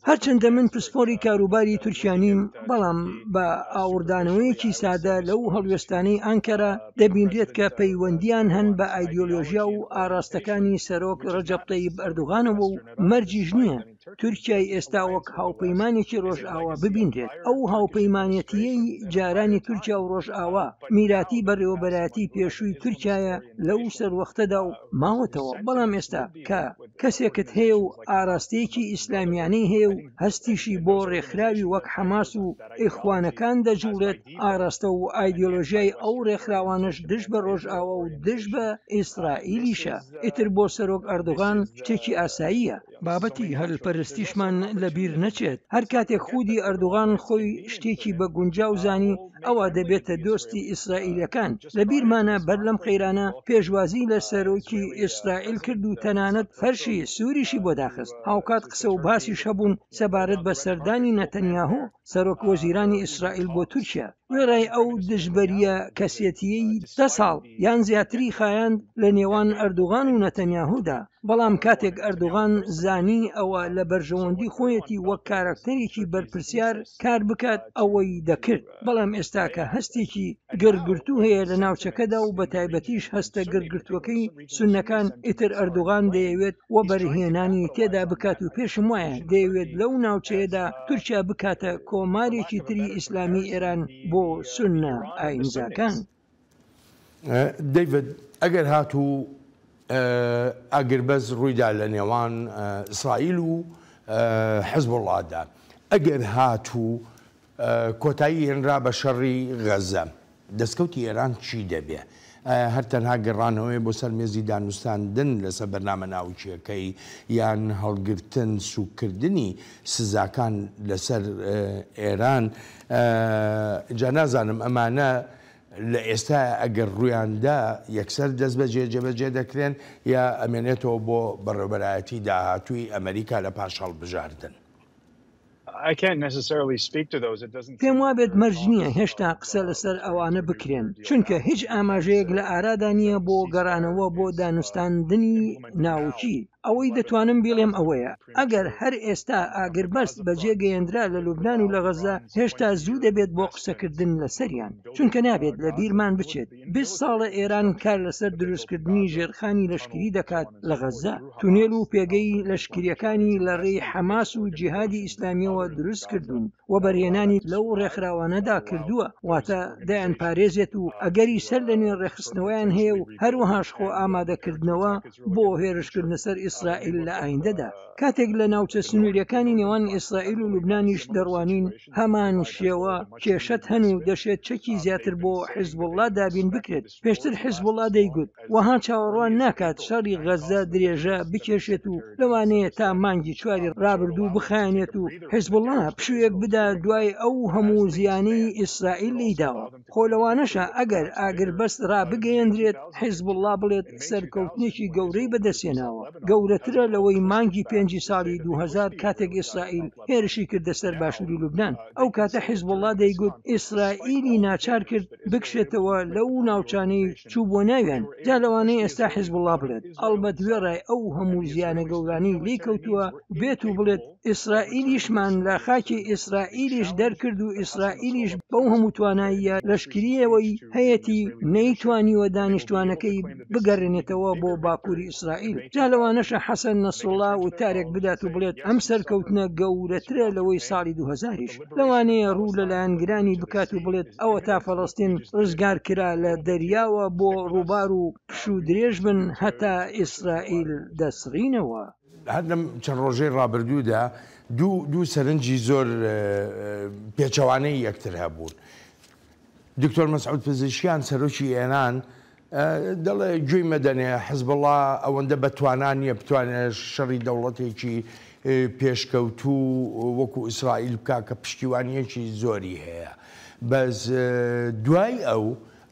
هەرچەندە من پسپۆری کاروباری تورکیانیم بەڵام بە ئاوردانەوەیەکی سادە لەو هەڵوێستانەی ئەنکەرە دەبینرێت کە پەیوەندیان هەن بە ئایدۆلۆژیا و ئاراستەکانی سەرۆک ڕەجەب تەیب ئەردوغانەوە و مەرجیش نییە تورکیای ئێستا وەک هاوپەیمانێکی ڕۆژئاوا ببینرێت. ئەو هاوپەیمانەتیەی جارانی تورکیا و ڕۆژئاوا میراتی بەڕێوەبەرایەتی پێشووی تورکایە لەو سەروەختەدا و ماوەتەوە. بەڵام ئێستا کە کەسێکت هەیە و ئاراستەیەکی ئیسلامیانەی هەیە و هەستیشی بۆ ڕێکخراوی وەک حەماس و ئیخوانەکان دەجوڵێت، ئاراستە و ئایدۆلۆژیای ئەو ڕێکخراوانش دژ بە ڕۆژئاوا و دژ بە ئیسرائیلیشە. ئیتر بۆ سەرۆک ئەردۆغان شتێکی ئاساییە. بابەتی هەلپەرستیشمان لەبیر نەچێت. هەر کاتێک خودی ئەردوغان خۆی شتێکی بە گونجاو زانی ئەوە دەبێتە دۆستی ئیسرائیلەکان. لەبیرمانە بەر لەم قەیرانە پێشوازی لە سەرۆکی ئیسرائیل کرد و تەنانەت فەرشی سووریشی بۆ داخست. هاوکات قسە و باسیش هەبوون سەبارەت بە سەردانی نەتەنیاهو سەرۆک وەزیرانی ئیسرائیل بۆ تورکیا. وێڕای ئەو دژبەریە کەسێتیەی 10 ساڵ یان زیاتری خایاند لە نێوان ئەردوغان و نەتەنیاهودا. بەڵام کاتێک ئەردوغان زانی ئەوە لە بەرژەوەندی خۆیەتی وەک کارکتەرێکی بەرپرسیار کار بکات ئەوەی دەکرد. بەڵام ئێستا کە هەستێکی گرگرتو هەیە لە ناوچەکەدا و بە تایبەتیش هەستە گرگرتوەکەی سونەکان، ئیتر ئەردوغان دەیەوێت وە بەرهێنانی تێدا بکات و پێشم وایە دەیەوێت لەو ناوچەیەدا تورکیا بکاتە کۆمارێکی تری ئیسلامی ئێران بۆ سونە ئاینزاکان. دەیڤد ئەگەر هاتوو ئاگربەز ڕوویدا لە نێوان ئیسرائیل و حیزبوڵڵادا، ئەگەر هاتوو کۆتایی هێنرا بە شەڕی غەزە، دەستکەوتی ئێران چی دەبێ؟ هەر تەنها گەڕانەوەی بۆ سەر مێزی دانوستاندن لەسەر بەرنامە ناوچیەکەی یان هەڵگرتن سوکردنی سزاکان لەسەر ئێران، جا نازانم ئەمانە لە ئێستا ئەگەر ڕوویاندا یەکسەر دەست بە جێبەجێ دەکرێن یا ئەمێنێتەوە بۆ بەڕێوەبەرایەتی داهاتووی ئەمریکا لە پاش هەڵبژاردن. پێم وابێت مەرج نییە هێشتا قسە لەسەر ئەوانە بکرێن، چونکە هیچ ئاماژەیەک لە ئارادا نییە بۆ گەڕانەوە بۆ دانوستاندنی ناوچی. ئەوەی دەتوانم بڵێم ئەوەیە ئەگەر هەر ئێستا ئاگربەست بەجێگەیەندرا لە لوبنان و لە غەزە، هێشتا زوو دەبێت بۆ قسەکردن لەسەریان، چونکە نابێت لە بیرمان بچێت 20 ساڵە ئێران کار لەسەر دروستکردنی ژێرخانی لەشکری دەکات لە غەزە. تونێل و پێگەی لەشکریەکانی لە ڕێی حەماس و جیهادی ئیسلامیەوە دروست کردوون و بەرهێنانی لەو ڕێکخراوانەدا کردووە، واتە دایان پارێزێت و ئەگەری سەر لە نوێ ڕێخستنەوەیان هەیە و هەروەهاش خۆ ئامادەکردنەوە بۆ هێرشکردنە سەر ئیسرائیل لە ئایندەدا. کاتێک لە ناوچە سنووریەکانی نێوان ئیسرائیل و لوبنانیش دەڕوانین، هەمان شێوە کێشەت هەن و دەشێت چەکی زیاتر بۆ حیزبوڵڵا دابین بکرێت. پێشتر حیزبوڵڵا دەیگوت وەها چاوەڕوان ناکات شەڕی غەزە درێژە بکێشێت و لەوانەیە تا مانگی 4 ڕابردوو بخایەنێت و حیزبوڵڵا پشوویەک بدا دوای ئەو هەموو زیانەی ئیسرائیل لێداوە. خۆ لەوانەشە ئەگەر ئاگربەست ڕابگەیەندرێت حیزبوڵڵا بڵێت سەرکەوتنێکی گەورەی بەدەستێناوە، گەورەترە لەوەی مانگی 5 ساڵی 2000 کاتێک ئیسرائیل هێرشی کردە سەر باشووری لوبنان. ئەو کاتە حیزبوڵڵا دەیگوت ئیسرائیلی ناچار کرد بکشێتەوە لەو ناوچانەی چوو بۆ ناویان. جا لەوانەیە ئێستا حیزبوڵڵا بڵێت ئەڵبەت وێڕای ئەو هەموو زیانە گەورانی لێ کەوتووە بێت و بڵێت ئیسرائیلیشمان لە خاکی ئیسرائیلیش دەرکرد و ئیسرائیلیش بەو هەموو تواناییە لەشکریەوەی هەیەتی نەیتوانیوە دانیشتوانەکەی بگەڕێنێتەوە بۆ باکووری ئیسرائیل. جا لەوانەشە حەسەن نەسڕڵڵا و تارێک بدات و بڵێت ئەم سەرکەوتنە گەورەترە لەوەی ساڵی 2000ش. لەوانەیە ڕوو لەلایەنگرانی بکات و بڵێت ئەوە تا فەڵەستین ڕزگار کرا لە دەریاوە بۆ ڕووبار و پش و درێژ بن هەتا ئیسرائیل دەسڕینەوە. هەردەم چەند ڕۆژەی ڕابردوودا دوو سەرنجی زۆر پێچەوانەی یەکتر هەبوون. دکتۆر مەسعود پزیشکیان سەرۆکی ئێران دەڵێ گوێی مەدەنێ حیزبوڵڵا ئەوەندە بەتوانان نیە بتوانێت شەڕی دەوڵەتێکی پێشکەوتوو وەکو ئیسرائیل بکا کە پشتیوانیەکی زۆری هەیە. بەس دوای ئەو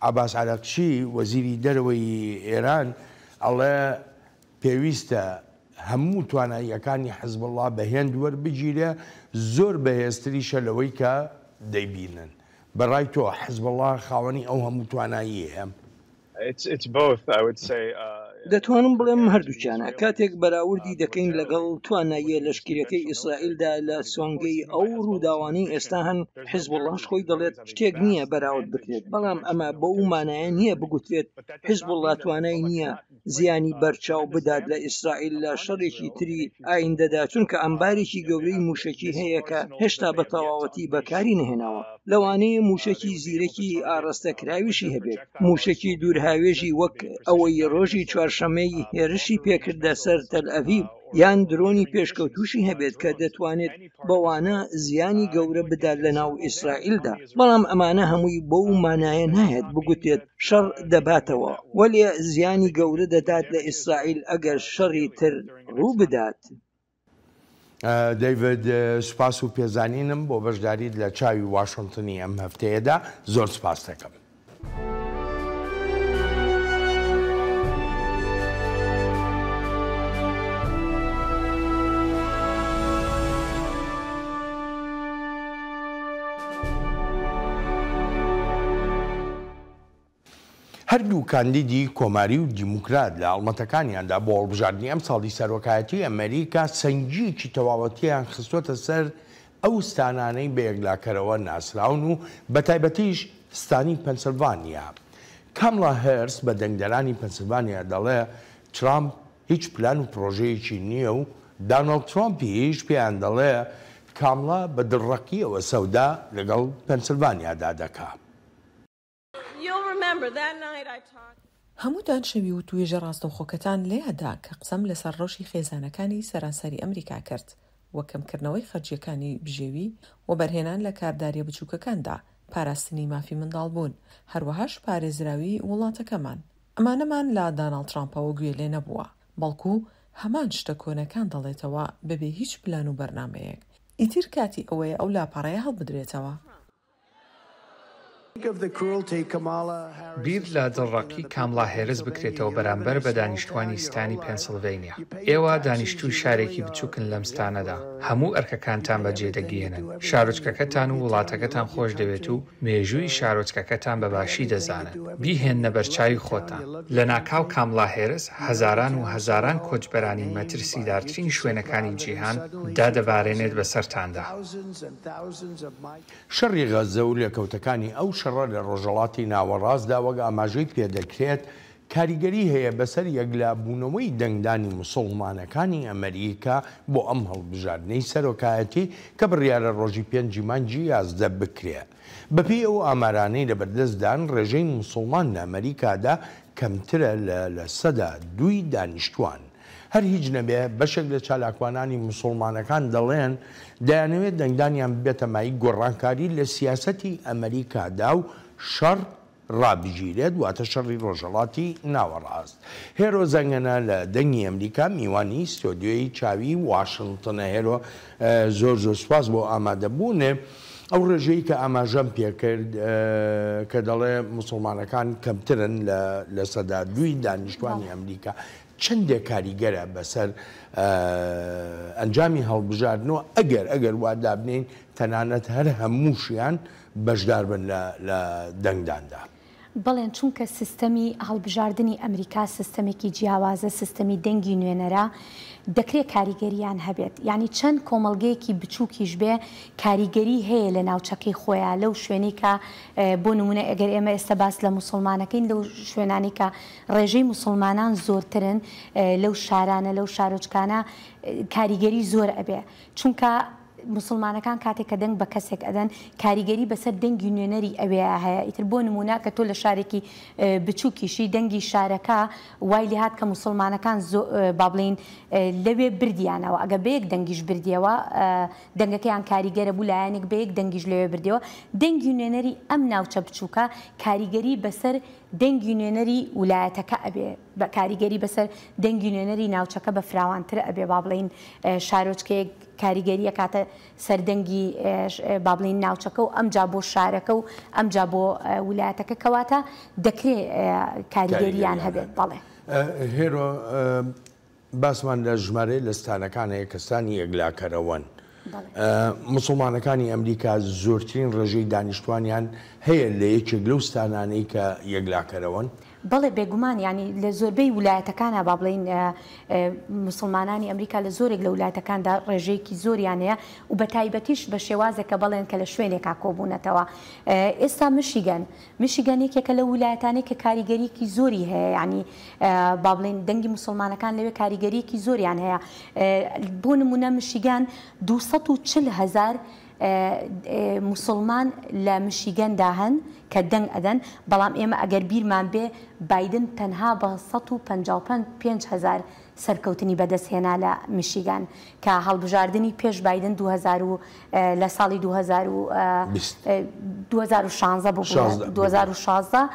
عەباس عەراقچی وەزیری دەرەوەی ئێران ئەڵێ پێویستە هەموو تواناییەکانی حیزبوڵڵا بەهێند وەربگیرێ، زۆر بەهێزتریشە لەوەی کە دەیبینن. بەڕای تۆ حیزبوڵڵا خاوەنی ئەو هەموو تواناییە؟ دەتوانم بڵێم هەردووچانە کاتێک بەراوردی دەکەین لەگەڵ تواناییە لەشکرەکەی ئیسرائیلدا لە سۆنگەی ئەو ڕووداوانەی ئێستا هەن حیزبوڵڵاش خۆی دەڵێت شتێک نییە بەراورد بکرێت بەڵام ئەمە بەو مانایە نییە بگوترێت حیزبوڵڵا توانای نییە زیانی بەرچاو بدات لە ئیسرائیل لە شەڕێکی تری ئایندەدا چونکە ئەمبارێکی گەورەی موشکی هەیە کە هێشتا بە تەواوەتی بەکاری نهێناوە لەوانەیە موشکی زیرەکی ئاڕاستەکراویشی هەبێت موشکی دوورهاوێژی وەک ئەوەی ڕۆژی چوارشەمەی هێرشی پێکردە سەر تەل ئەڤیڤ یان درۆنی پێشکەوتوشی هەبێت کە دەتوانێت بەوانە زیانی گەورە بدات لە ناو ئیسرائیلدا بەڵام ئەمانە هەمووی بەو مانایە نایەت بگوتێت شەڕ دەباتەوە وەلێ زیانی گەورە دەدات لە ئیسرائیل ئەگەر شەڕی تر ڕوو بدات. دەیڤد سوپاس و پێزانینم بۆ بەشداریت لە چاوی واشنگتنی ئەم هەفتەیەدا زۆر سوپاس دەکەم. هەردوو کاندیدی کۆماری و دیموکرات لە ئاڵمەتەکانیاندا بۆ هەڵبژاردننی ئەم ساڵی سەرۆکایەتی ئەمریکا سەنگیەکی تەواوەتیان خستوەتە سەر ئەو ستانانەی بە یەکلاکەرەوە ناسراون و بە تایبەتیش ستانی پەنسیلڤانیا. کاملا هێرس بە دەنگدەرانی پەنسیلڤانیا دەڵێ ترامپ هیچ پلان و پرۆژەیەکی نییە و دانەڵد ترۆمپیش پێیان دەڵێ کاملا بە دڕەقیەوە سەودا لەگەڵ پەنسیلڤانیادا دەکات. هەمووتان شەوی و توێژە ڕاستەوخۆکەتان لێدا کە قسەم لەسەر ڕۆژی خێزانەکانی سەرانسەری ئەمریکا کرد وەکەمکردنەوەی خەرجیەکانی بژێوی و بەرهێنان لە کارداریە بچووکەکاندا پاراستنی مافی منداڵ بوون هەروەهاش پارێزراوی وڵاتەکەمان ئەمانەمان لا داناڵد ترامپەوە گوێ لێ نەبووە بەڵکو هەمان شتە کۆنەکان دەڵێتەوە بەبێ هیچ پلان و بەرنامەیەک ئیتر کاتی ئەوەیە ئەو لاپەڕەیە هەڵبدرێتەوە. بیر لە دڵڕەقی کاملا هێرس بکرێتەوە بەرامبەر بە دانیشتوانی ستانی پێنسیلڤینیا. ئێوە دانیشتوی شارێکی بچووکن لەم ستانەدا هەموو ئەرکەکانتان بەجێ دەگێنن شارۆچکەکەتان و وڵاتەکەتان خۆش دەوێت و مێژووی شارۆچکەکەتان بەباشی دەزانن بیهێنە بەرچاوی خۆتان. لە ناکاو کاملا هێرس هەزاران و هەزاران کۆچبەرانی مەترسیدارترین شوێنەکانی جیهان دادەبارێنێت بەسەرتاندا. شەڕی غەزە و لێکەوتەکانی ئەو شەڕە لە ڕۆژەڵاتی ناوەڕاستدا وەک ئاماژەی پێدەکرێت کاریگەری هەیە بەسەر یەکلابوونەوەی دەنگدانی موسڵمانەکانی ئەمریکا بۆ ئەم هەڵبژاردنەی سەرۆکایەتی کە بڕیارە ڕۆژی 5 مانگی 11 بکرێت. بەپێی ئەو ئامارانەی لەبەردەستدان ڕێژەی موسڵمان لە ئەمریکادا کەمترە لە سەدا 2 دانیشتوان. هەر هیچ نەبێ بەشێک لە چالاکوانانی موسڵمانەکان دەڵێن دەیانەوێت دەنگدانیان ببێتە مای گۆڕانکاری لە سیاسەتی ئەمریکادا و شەڕ ڕابگیرێت واتە شەڕی ڕۆژەڵاتی ناوەڕاست. هێرۆ زەنگەنە لە دەنگی ئەمریکا میوانی ستۆدیۆی چاوی واشنگتنە. هێرۆ زۆر سوپاس بۆ ئامادەبوونێ ئەو ڕێژەی کە ئاماژەم پێکرد کە دەڵێ موسڵمانەکان کەمترن لە سەدا 2 دانیشتوانی ئەمریکا چەندێک کاریگەرە بەسەر ئەنجامی هەڵبژاردنەوە ئەگەر وادا بنین تەنانەت هەر هەمووشیان بەشدار بن لە دەنگداندا. بەڵێن چونکە سیستەمی هەڵبژاردننی ئەمریکا سیستەمێکی جیاوازە سیستەمی دەنگی نوێنەرە دەکرێت کاریگەریان هەبێت یعنی چەند کۆمەڵگەیەکی بچووکیش بێ کاریگەری هەیە لە ناوچەکەی خۆیان لەو شوێنی کە بۆ نمونە ئەگەر ئێمە ئێستا باس لە موسڵمانەکەین لەو شوێنانی کە ڕێژەی موسڵمانان زۆرترن لەو شارانە لەو شارۆچکانە کاریگەری زۆر ئەبێ چونکە مسلمانەکان کاتێک کە دەنگ بە کەسێک ئەدەن کاریگەری بەسەر دەنگی نوێنەری ئەوێ هەیە ئیتر بۆ نمونە کە تۆ لە شارێکی بچووکیشی دەنگی شارەکە وای لێ هات کە مسلمانەکان با بڵین لەوێ بردیانەوە ئەگە بەیەک دەنگیش بردیەوە دەنگەکەیان کاریگەرە بوو لایەنێک بەیەک دەنگیش لەوێ بردیەوە دەنگی نوێنەری ئەم ناوچە بچووکە کاریگەری بەسەر دەنگی نوێنەری ویلایەتەکە ئەبێ بە کاریگەری بەسەر دەنگی نوێنەری ناوچەکە بە فراوانتر ئەبێ با بڵین شارۆچکەیەک کاریگەریە کاتە سەردەنگی با بڵین ناوچەکە و ئەمجا بۆ شارەکە و ئەمجا بۆ ویلایەتەکە کەواتە دەکرێت کاریگەریان هەبێت. بەڵێ هێرۆ باسمان لە ژمارە لە ستانەکانەیە کەستانی یەکلاکەرەوەن. مسلمانەکانی ئەمریکا زۆرترین ڕێژەی دانیشتوانیان هەیە لە یەکێک لەو ستانانەی کە یەکلاکەرەوەن. بەڵێ بێگومان ینی لە زۆربەی ویلایەتەکانە با بڵین مسلمانانی ئەمریکا لە زۆرێک لە ویلایەتەکاندا ڕێژەیەکی زۆریان هەیە و بە تایبەتیش بە شێوازێکە بڵێن کە لە شوێنێکا کۆبوونەتەوە. ئێستا میشیگەن یەکێکە لە ویلایەتانەی کە کاریگەریەکی زۆری هەیە، ینی با بڵین دەنگی مسلمانەکان لەوێ کاریگەریەکی زۆریان هەیە. بۆ نمونە میشیگان 240,000 مسلمان لە میشیگەندا هەن کە دەنگ ئەدەن، بەڵام ئێمە ئەگەر بیرمان بێ بایدن تەنها بە 155,000 سەرکەوتنی بەدەستهێنا لە میشیگان کە هەڵبژاردننی پێش بایدن لە ساڵی 2016 بوو 2016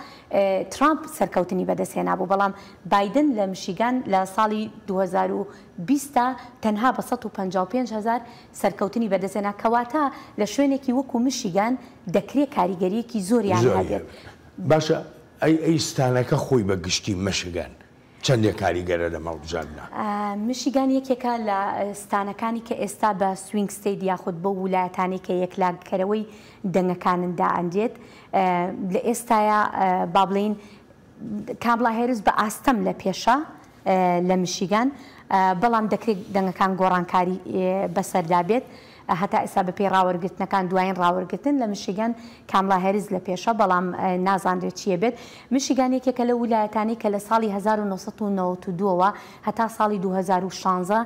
ترامپ سەرکەوتنی بەدەستهێنا بوو، بەڵام بایدن لە میشیگان لە ساڵی 2020 تەنها بە 155,000 سەرکەوتنی بەدەستهێنا، کەواتە لە شوێنێکی وەکو میشیگان دەکرێت کاریگەریەکی زۆریان هەبێت. باشە ئەی ستانەکە خۆی بە گشتی میشیگان چەندێک کاریگەرە لە مەڵبژاردنە؟ میشیگان یەکێکە لە ستانەکانی کە ئێستا بە سوینگ ستیت یاخود بۆ ویلایەتانی کە یەکلاگەکەرەوەی دەنگەکانندا ئەنجێت. لە ئێستاە با بڵین کاملا هێرس بە ئاستەم لە پێشە لە میشیگان، بەڵام دەکرێت دەنگەکان گۆڕانکاری بەسەردا بێت. هەتا ئێستا بە پێی ڕاوەرگرتنەکان دوایین ڕاوەرگرتن لە میشیگان کاملا هێرز لە پێشە، بەڵام نازانرێت چیە بێت. میشیگان یەکێکە لە ویلایەتانی کە لە ساڵی 1992ەوە هەتا ساڵی 2016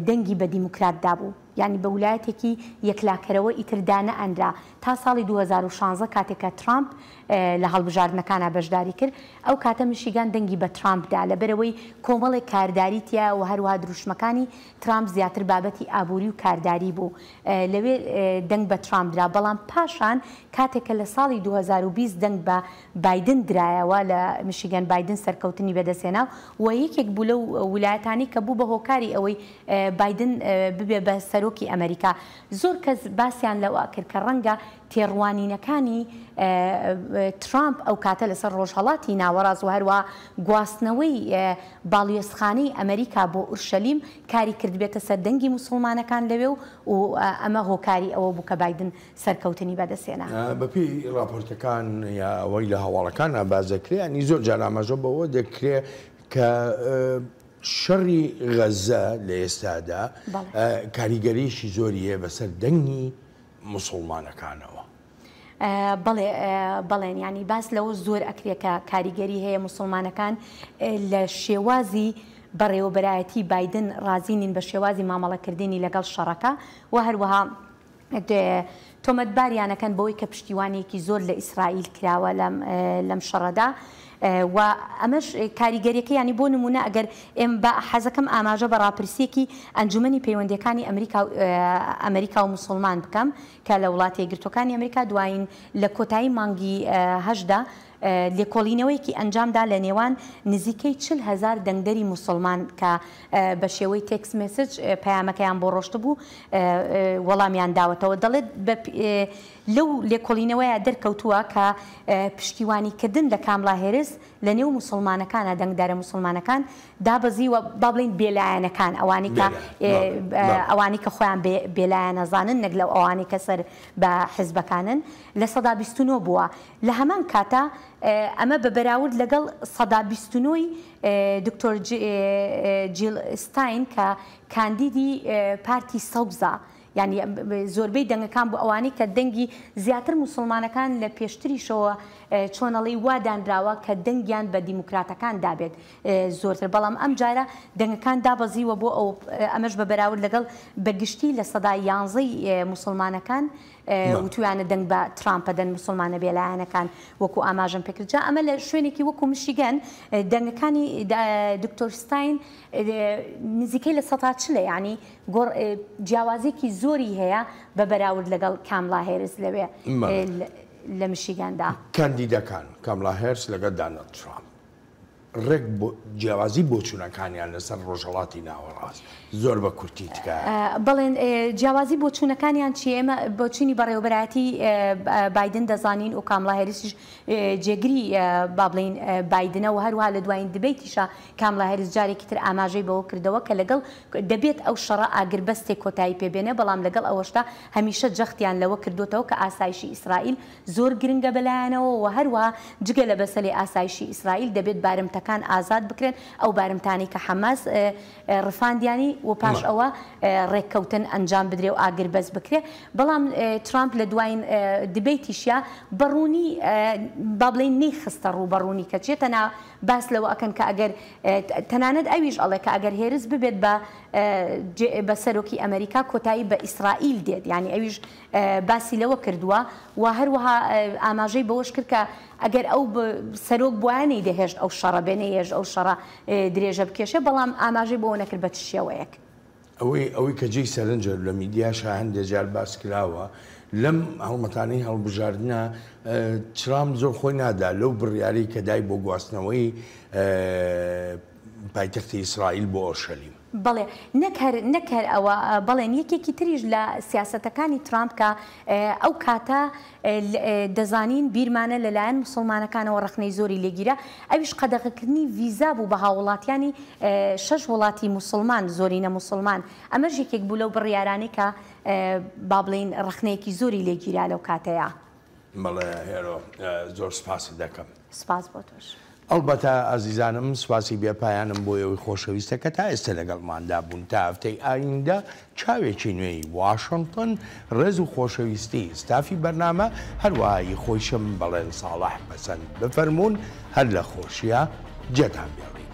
دەنگی بە دیموکراتدا بوو، ینی بە ویلایەتێکی یەکلاکەرەوە ئیتردانە ئەندرا تا ساڵی 2016 کاتێکە ترامپ لە هەڵبژاردنەکانە بەشداری کرد. ئەو کاتە میشیگان دەنگی بە ترامپدا لەبەرەوەی کۆمەڵێک کارداریتە و هەروەها دروشمەکانی ترامپ زیاتر بابەتی ئابووری و کارداری بوو، لەوێ دەنگ بە ترامپدرا. بەڵام پاشان کاتێکە لە ساڵی 2020 دەنگ بە بایدن درایەوە لە میشیگان بایدن سەرکەوتنی بەدەستهێنا و یەکێک بوو لەو ویلایەتانی کە بوو بە هۆکاری ئەوەی بایدن ببێ بە سەرۆکی ئەمریکا. زۆر کەس باسییان لەوە کرد کە ڕەنگە تێڕوانینەکانی ترامپ ئەو کاتە لەسەر ڕۆژهەڵاتی ناوەڕاست و هەروە گواستنەوەی باڵیۆزخانەی ئەمریکا بۆ ئورشەلیم کاری کرد بێتە سەر دەنگی مسلمانەکان لەوێ و ئەمە هۆکاری ئەوە بوو کە بایدن سەرکەوتنی بەدەستێنا. بەپی راپۆرتەکان یا ئەوەی لە هەواڵەکان بازەکرێ ئەنی زۆر جار ئاماژە بەوە دەکرێت کە شەڕی غەزە لە ئێستادا کاریگەریشی زۆریە بەسەر دەنگی مسلمانەکانەوە. بەڵێن ینی باس لەوە زۆر ئەکرێکە کاریگەری هەیە مسلمانەکان لە شێوازی بەڕێوەبەرایەتی بایدن ڕازینین بە شێوازی مامەڵەکردنی لەگەڵ شەڕەکە و هەروەها تۆمەتباریانەکەن بەوەی کە پشتیوانێکی زۆر لە ئیسرائیل کراوە لەم شەڕەدا. و ئەمەش کاریگەریەکە ینی بۆ نمونە ئەگەر ئێم بە حەزەکەم ئاماژە بە ڕاپرسیەکی ئەنجومەنی پەیوەندیەکانی ئەمریکا و مسلمان بکەم کە لە وڵاتی یەکگرتوەکانی ئەمریکا دوایین لە کۆتایی مانگی هەشدا لێکۆڵینەوەیکی ئەنجامدا لە نێوان نزیکەی 40,000 دەنگدەری مسلمان کە بە شێوەی تێکس مێسج پەیامەکەیان بۆ ڕۆشت بوو وەڵامیان داوەتەوە. دەڵێت لەو لێکۆڵینەوەیە دەرکەوتووە کە پشتیوانیکردن لە کاملا هێرس لە نێو مسلمانەکانە دەنگدارە مسلمانەکان دابەزیوە با بڵین بێلایەنەکان ئەوانی کە خۆیان بێلایەن نەزانن نەک لەو ئەوانی کە سەر بە حیزبەکانن لە سەدا 29 بووە. لە هەمان کاتە ئەمە بە بەراورد لەگەڵ سەدا 29ی دکتۆر جیل ستاین کە کاندیدی پارتی سەوزە، ینی زۆربەی دەنگەکان بۆ ئەوانی کە دەنگی زیاتر مسلمانەکان لە پێشتریشەوە چۆنەڵی وادانراوە کە دەنگیان بە دیموکراتەکان دابێت زۆرتر، بەڵام ئەم جارە دەنگەکان دابەزیوە بۆ ئەو ئەمەش بە بەراورد لەگەڵ بەگشتی لە سەدا 11 مسلمانەکان وتویانە دەنگ بە ترامپەدەن مسلمانە بێلایەنەکان وەکو ئاماژەم پێکرد. ئەمە لە شوێنێکی وەکو میشیگان دەنگەکانی دکتۆر ستاین نزیکەی لە 140 ینی جیاوازێکی زۆری هەیە بە بەراورد لەگەڵ کاملا هێرس لەوێ لە میشیگاندا. کاندیدەکان کاملا هێرس لەگەڵ دانەڵد ترامپ ڕێک جیاوازی بۆ چوونەکانیان لەسەر ڕۆژهەڵاتی ناوەڕاست زۆر بە کورتی تکە بڵێن جیاوازی بۆ چوونەکانیان چی ئێمە بۆ چینی بەڕێوەبەرەتی بایدن دەزانین و کاملا هێریسیش جێگری با بڵین بایدنە و هەروها لە دوایین دبیتیشە کاملا هێریس جارێکی تر ئاماژەی بەوە کردەوە کە لەگەڵ دەبێت ئەو شەڕە ئاگربەستێک کۆتایی پێبێنێ بەڵام لەگەڵ ئەوەشتا هەمیشە جەختیان لەوە کردوتەوە کە ئاسایشی ئیسرائیل زۆر گرنگە بەلایەنەوە و هەروها جگە لە بەسەری ئاسایشی ئیسرائیل دەبێت بارمتەکان ئازاد بکرێن ئەو بارمتانی کە حەماس ڕفاندیانی و پاش ئەوە ڕێککەوتن ئەنجام بدرێ و ئاگربەست بکرێ بەڵام ترامپ لە دوایین دبیتیشە بەڕوونی با بڵێن نەیخستە ڕوو بەڕوونی کە چێتە نا باس لەوە ئەکەن کە ئەگەر تەنانەت ئەویش ئەڵێ کە ئەگەر هێرس ببێت بە سەرۆکی ئەمریکا کۆتایی بە ئیسرائیل دێت یعنی ئەویش باسی لەوە کردووە و هەروەها ئاماژەی بەوەش کرد کە ئەگەر ئەو سەرۆک بووانەی دەهێشت ئەو شەڕە بێنەیەش ئەو شەڕە درێژە بکێشێ بەڵام ئاماژەی بەوە نەکرد بە شێوەیەک ئەوەی کە جێی سەرنجە لە میدیاشە هەندێک جار باس کراوە لەم هەڵمەتانەی هەڵبژاردنە ترامپ زۆر خۆی نادا لەو بڕیارەی کە دای بۆ گواستنەوەی پایتەختی ئیسرائیل بۆ ئۆرشەلیم بەڵێ نەکەر ئەوە بەڵێن یەکێکی تریش لە سیاسەتەکانی ترامپ کە ئەو کاتە دەزانین بیرمانە لەلایەن موسڵمانەکانەوە ڕخنەی زۆری لێگیرە ئەویش قەدەغەکردنی ویزا بوو بە هاوڵاتیانی 6 وڵاتی موسڵمان زۆرینە موسڵمان ئەمەش یەکێک بوو لەو بڕیارانی کە با بڵێن ڕخنەیەکی زۆری لێگیرا لەو کاتەیە بەڵێ هێرۆ زۆر سپاس دەکەم سپاس بۆ تۆش ئەلبەتە ئازیزانم سواسی بێپایانم بۆ ئەوەی خۆشەویستەکە تا ئێستا لەگەڵماندا بوون تا هەفتەی ئایندە چاوێکی نوێی واشنگتن ڕێز و خۆشەویستی ستافی بەرنامە هەروەهایی خۆشم بەڵێن ساڵح بەسەند بفەرمونون هەر لە خۆشیە جێتان بێڵی